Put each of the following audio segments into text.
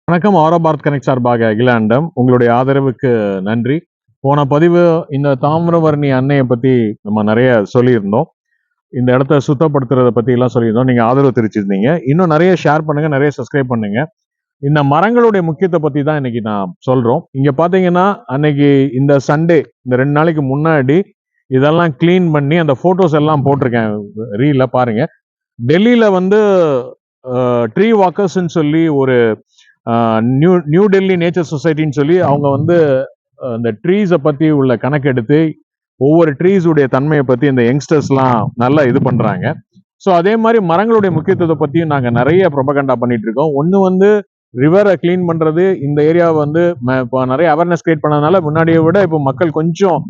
வணக்கம். ஆரோ பாரத் கனெக்ட் சார்பாக அகிலாண்டம் உங்களுடைய ஆதரவுக்கு நன்றி. போன பதிவு இந்த தாமிரவர்ணி அன்னையை பத்தி நம்ம நிறைய சொல்லியிருந்தோம். இந்த இடத்த சுத்தப்படுத்துறதை பத்தி எல்லாம் சொல்லியிருந்தோம். நீங்க ஆதரவு தெரிவிச்சிருந்தீங்க. இன்னும் நிறைய ஷேர் பண்ணுங்க, நிறைய சப்ஸ்கிரைப் பண்ணுங்க. இந்த மரங்களுடைய முக்கியத்தை பத்தி தான் இன்னைக்கு நான் சொல்றோம். இங்க பாத்தீங்கன்னா அன்னைக்கு இந்த சண்டே இந்த 2 நாளைக்கு முன்னாடி இதெல்லாம் கிளீன் பண்ணி அந்த போட்டோஸ் எல்லாம் போட்டிருக்கேன். ரீல்ல பாருங்க. டெல்லியில வந்து ட்ரீ வாக்கர்ஸ்ன்னு சொல்லி ஒரு நியூ டெல்லி நேச்சர் சொசைட்டின்னு சொல்லி அவங்க வந்து அந்த ட்ரீஸை பத்தி உள்ள கணக்கெடுத்து ஒவ்வொரு ட்ரீஸ் உடைய தன்மையை பத்தி இந்த யங்ஸ்டர்ஸ்லாம் நல்லா இது பண்றாங்க. ஸோ அதே மாதிரி மரங்களுடைய முக்கியத்துவத்தை பத்தியும் நாங்கள் நிறைய ப்ரொபகண்டா பண்ணிட்டு இருக்கோம். ஒன்று வந்து ரிவரை கிளீன் பண்றது, இந்த ஏரியாவை வந்து இப்போ நிறைய அவேர்னஸ் கிரியேட் பண்ணதுனால முன்னாடியை விட இப்போ மக்கள் கொஞ்சம்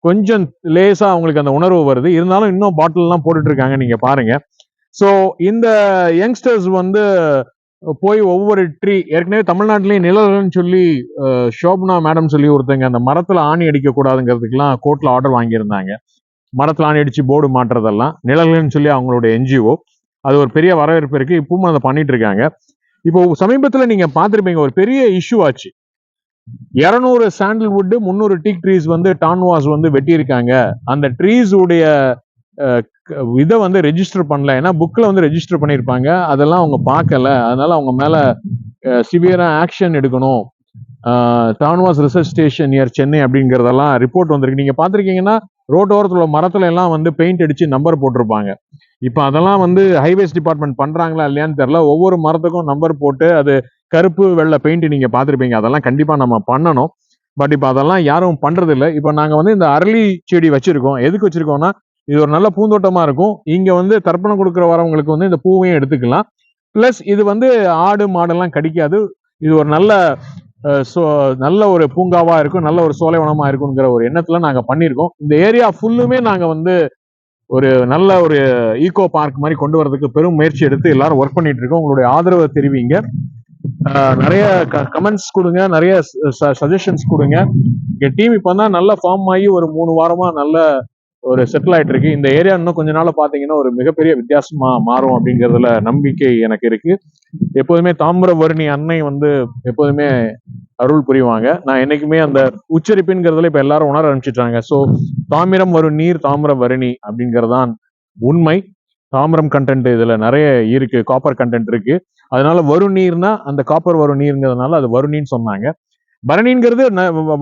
கொஞ்சம் லேசா அவங்களுக்கு அந்த உணர்வு வருது. இருந்தாலும் இன்னும் பாட்டில்லாம் போட்டுட்டு இருக்காங்க, நீங்க பாருங்க. ஸோ இந்த யங்ஸ்டர்ஸ் வந்து போய் ஒவ்வொரு ட்ரீ, ஏற்கனவே தமிழ்நாட்டிலேயே நிழல்கள்னு சொல்லி ஷோபனா மேடம் சொல்லி ஒருத்தங்க அந்த மரத்துல ஆணி அடிக்க கூடாதுங்கிறதுக்கெல்லாம் கோர்ட்ல ஆர்டர் வாங்கியிருந்தாங்க. மரத்துல ஆணி அடிச்சு போர்டு மாட்டுறதெல்லாம் நிழல்கள்னு சொல்லி அவங்களோட என்ஜிஓ. அது ஒரு பெரிய வரவேற்பு இருக்கு. இப்பவும் அதை பண்ணிட்டு இருக்காங்க. இப்போ சமீபத்துல நீங்க பார்த்திருப்பீங்க, ஒரு பெரிய இஷ்யூ ஆச்சு. 200 சாண்டல்வுட் 300 டீக் ட்ரீஸ் வந்து டான்வாஸ் வந்து வெட்டியிருக்காங்க. அந்த ட்ரீஸ் உடைய இதை வந்து ரெஜிஸ்டர் பண்ணல. ஏன்னா புக்ல வந்து ரெஜிஸ்டர் பண்ணியிருப்பாங்க, அதெல்லாம் அவங்க பார்க்கல. அதனால அவங்க மேல சிவியரா ஆக்ஷன் எடுக்கணும். TANUVAS research station near Chennai அப்படிங்கறதெல்லாம் ரிப்போர்ட் வந்திருக்கு. நீங்க பாத்திருக்கீங்கன்னா ரோட்டோரத்துல உள்ள மரத்துல எல்லாம் வந்து பெயிண்ட் அடிச்சு நம்பர் போட்டிருப்பாங்க. இப்ப அதெல்லாம் வந்து ஹைவேஸ் டிபார்ட்மெண்ட் பண்றாங்களா இல்லையான்னு தெரியல. ஒவ்வொரு மரத்துக்கும் நம்பர் போட்டு அது கருப்பு வெள்ளை பெயிண்ட் நீங்க பாத்திருப்பீங்க. அதெல்லாம் கண்டிப்பா நம்ம பண்ணணும். பட் இப்ப அதெல்லாம் யாரும் பண்றது இல்லை. இப்ப நாங்க வந்து இந்த அரளி செடி வச்சிருக்கோம். எதுக்கு வச்சிருக்கோம்னா, இது ஒரு நல்ல பூந்தோட்டமா இருக்கும். இங்க வந்து தர்ப்பணம் கொடுக்குற வரவங்களுக்கு வந்து இந்த பூவையும் எடுத்துக்கலாம். பிளஸ் இது வந்து ஆடு மாடெல்லாம் கடிக்காது. இது ஒரு நல்ல ஒரு பூங்காவா இருக்கும், நல்ல ஒரு சோலைவனமா இருக்குங்கிற ஒரு எண்ணத்துல நாங்க பண்ணியிருக்கோம். இந்த ஏரியா ஃபுல்லுமே நாங்க வந்து ஒரு நல்ல ஒரு ஈகோ பார்க் மாதிரி கொண்டு வரதுக்கு பெரும் முயற்சி எடுத்து எல்லாரும் ஒர்க் பண்ணிட்டு இருக்கோம். உங்களுடைய ஆதரவை தெரிவிங்க. நிறைய கமெண்ட்ஸ் கொடுங்க, நிறைய சஜஷன்ஸ் கொடுங்க. இங்க டீம் இப்பதான் நல்லா ஃபார்ம் ஆகி ஒரு 3 வாரமா நல்ல ஒரு செட்டில் ஆயிட்டு இருக்கு. இந்த ஏரியா இன்னும் கொஞ்ச நாள் பாத்தீங்கன்னா ஒரு மிகப்பெரிய வித்தியாசமா மாறும் அப்படிங்கறதுல நம்பிக்கை எனக்கு இருக்கு. எப்போதுமே தாமிரவர்ணி அன்னை வந்து எப்போதுமே அருள் புரிவாங்க. நான் என்னைக்குமே அந்த உச்சரிப்புங்கிறதுல இப்ப எல்லாரும் உணர ஆரம்பிச்சிட்டாங்க. ஸோ தாமிரம் வரும் நீர் தாமிரவர்ணி அப்படிங்கறதான் உண்மை. தாமிரம் கண்டென்ட் இதுல நிறைய இருக்கு, காப்பர் கண்டென்ட் இருக்கு. அதனால வரும் நீர்னா அந்த காப்பர் வரும் நீருங்கிறதுனால அது வருணின்னு சொன்னாங்க. பரணிங்கிறது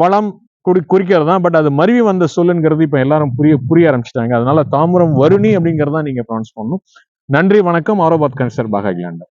வளம் குறிக்கிறது தான். பட் அது மருவி வந்த சொல்லுங்கிறது இப்ப எல்லாரும் புரிய ஆரம்பிச்சிட்டாங்க. அதனால தாமிரம் வருணி அப்படிங்கறத நீங்க ப்ரொனவுன்ஸ் பண்ணணும். நன்றி, வணக்கம். ஆரோ பாரத் கனெக்ட் சார்பாக அகிலாண்டம்.